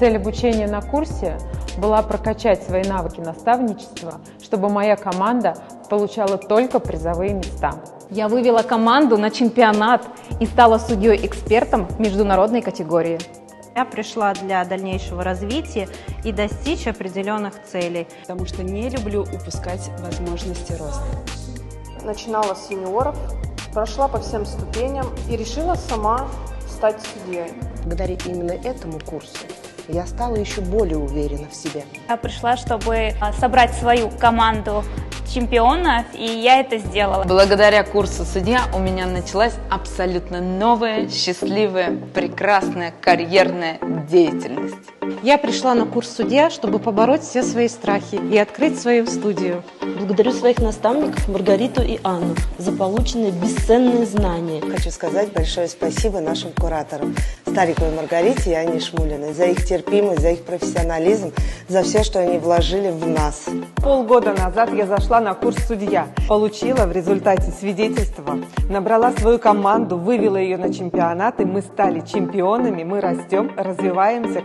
Цель обучения на курсе была прокачать свои навыки наставничества, чтобы моя команда получала только призовые места. Я вывела команду на чемпионат и стала судьей-экспертом в международной категории. Я пришла для дальнейшего развития и достичь определенных целей. Потому что не люблю упускать возможности роста. Начинала с юниоров, прошла по всем ступеням и решила сама стать судьей. Благодаря именно этому курсу я стала еще более уверена в себе. Я пришла, чтобы собрать свою команду чемпионов, и я это сделала. Благодаря курсу судья у меня началась абсолютно новая, счастливая, прекрасная карьерная деятельность. Я пришла на курс судья, чтобы побороть все свои страхи и открыть свою студию. Благодарю своих наставников Маргариту и Анну за полученные бесценные знания. Хочу сказать большое спасибо нашим кураторам Стариковой Маргарите и Анне Шмулиной за их терпимость, за их профессионализм, за все, что они вложили в нас. Полгода назад я зашла на курс судья, получила в результате свидетельства, набрала свою команду, вывела ее на чемпионат, и мы стали чемпионами, мы растем, развиваемся.